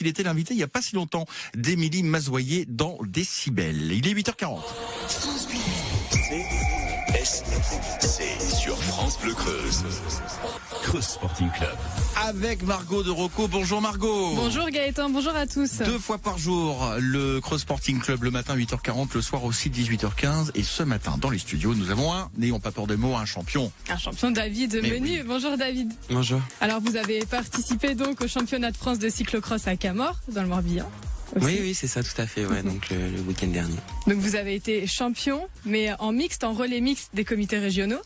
Il était l'invité il n'y a pas si longtemps d'Émilie Mazoyer dans Décibel. Il est 8h40. C'est sur France Bleu Creuse. Creuse Sporting Club. Avec Margot de Rocco. Bonjour Margot. Bonjour Gaëtan, bonjour à tous. 2 fois par jour, le Creuse Sporting Club, le matin 8h40, le soir aussi 18h15. Et ce matin, dans les studios, nous avons n'ayons pas peur de mots, un champion. Un champion, David Menu. Oui. Bonjour David. Bonjour. Alors vous avez participé donc au championnat de France de cyclocross à Camors, dans le Morbihan. Aussi. Oui, c'est ça, tout à fait. Ouais, donc le week-end dernier. Donc vous avez été champion, mais en mixte, en relais mixte des comités régionaux.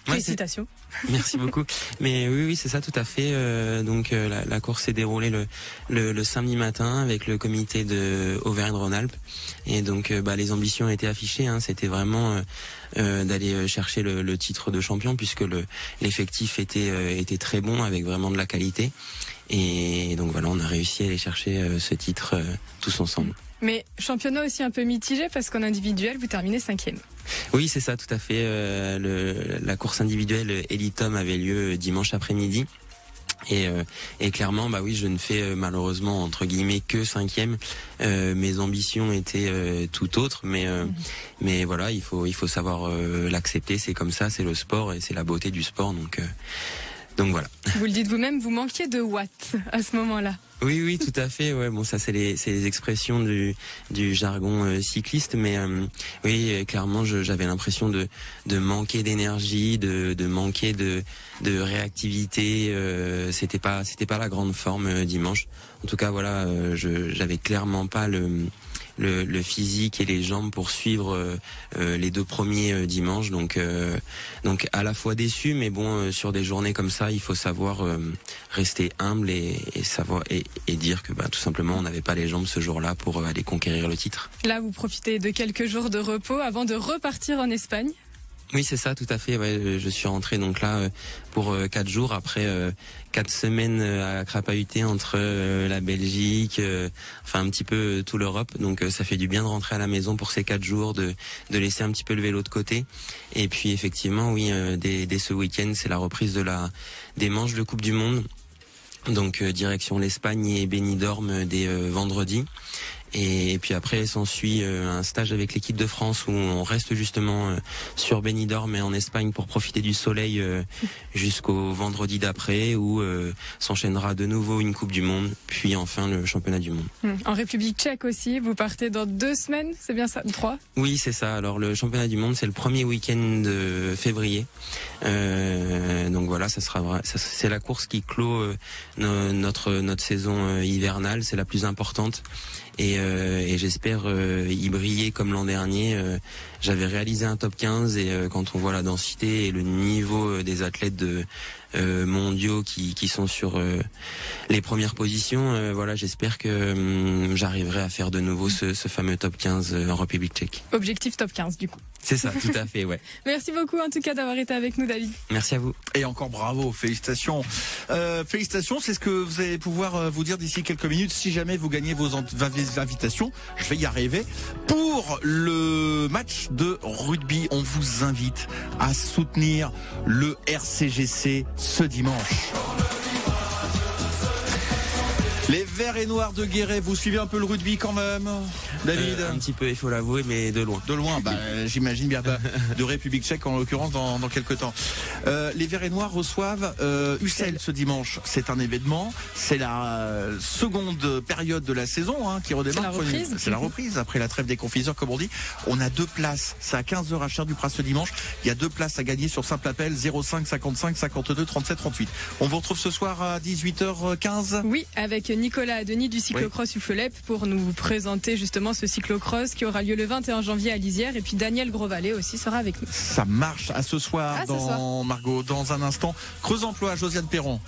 Félicitations. Merci beaucoup. Mais oui, c'est ça, tout à fait. La course s'est déroulée le samedi matin avec le comité de Auvergne-Rhône-Alpes. Et donc, les ambitions étaient affichées. C'était vraiment d'aller chercher le titre de champion, puisque l'effectif était très bon, avec vraiment de la qualité. Et donc voilà, on a réussi à aller chercher ce titre tous ensemble. Mais championnat aussi un peu mitigé, parce qu'en individuel, vous terminez 5e. Oui, c'est ça, tout à fait. La course individuelle Elitom avait lieu dimanche après-midi. Et clairement, oui, je ne fais malheureusement entre guillemets que 5e. Mes ambitions étaient tout autres, mais voilà, il faut savoir l'accepter. C'est comme ça, c'est le sport et c'est la beauté du sport. Donc voilà. Vous le dites vous-même, vous manquiez de watts à ce moment-là. Oui, tout à fait. Ouais, bon, ça c'est les expressions du jargon cycliste, mais oui, clairement, j'avais l'impression de manquer d'énergie, de manquer de réactivité. C'était pas la grande forme dimanche. En tout cas, voilà, j'avais clairement pas le physique et les jambes pour suivre les 2 premiers dimanches, donc à la fois déçu, mais bon, sur des journées comme ça, il faut savoir rester humble et savoir et dire que tout simplement on n'avait pas les jambes ce jour-là pour aller conquérir le titre. Là, vous profitez de quelques jours de repos avant de repartir en Espagne. Oui, c'est ça, tout à fait. Ouais, je suis rentré donc là pour 4 jours après 4 semaines à crapahuter entre la Belgique, un petit peu tout l'Europe. Donc ça fait du bien de rentrer à la maison pour ces 4 jours, de laisser un petit peu le vélo de côté. Et puis effectivement, oui, dès ce week-end, c'est la reprise des manches de Coupe du Monde. Donc direction l'Espagne et Benidorm dès vendredi. Et puis après s'ensuit un stage avec l'équipe de France où on reste justement sur Benidorm et en Espagne pour profiter du soleil jusqu'au vendredi d'après où s'enchaînera de nouveau une Coupe du Monde, puis enfin le championnat du monde. En République tchèque aussi, vous partez dans 2 semaines, c'est bien ça, 3 ? Oui, c'est ça. Alors le championnat du monde, c'est le premier week-end de février. Donc voilà, c'est la course qui clôt notre saison hivernale, c'est la plus importante. Et j'espère y briller comme l'an dernier. J'avais réalisé un top 15 et quand on voit la densité et le niveau des athlètes mondiaux qui sont sur les premières positions, voilà, j'espère que j'arriverai à faire de nouveau ce fameux top 15 en République tchèque. Objectif top 15 du coup. C'est ça, tout à fait, ouais. Merci beaucoup en tout cas d'avoir été avec nous, David. Merci à vous. Et encore bravo, félicitations. Félicitations, c'est ce que vous allez pouvoir vous dire d'ici quelques minutes. Si jamais vous gagnez vos invitations, je vais y arriver. Pour le match de rugby, on vous invite à soutenir le RCGC ce dimanche. Les Verts et Noirs de Guéret, vous suivez un peu le rugby quand même, David? Un petit peu, il faut l'avouer, mais de loin. De loin, j'imagine bien, de République tchèque en l'occurrence dans quelques temps. Les Verts et Noirs reçoivent Ussel ce dimanche. C'est un événement, c'est la seconde période de la saison qui redémarre. C'est la reprise après la trêve des confiseurs, comme on dit. On a 2 places, c'est à 15h à Cher-du-Prat ce dimanche. Il y a 2 places à gagner sur simple appel 05 55 52 37 38. On vous retrouve ce soir à 18h15. Oui, avec Nicolas Denis du cyclocross Uffelep pour nous présenter justement ce cyclocross qui aura lieu le 21 janvier à Lisières, et puis Daniel Grosvalet aussi sera avec nous. Ça marche à ce soir, Margot. Dans un instant, Creuse Emploi, Josiane Perron.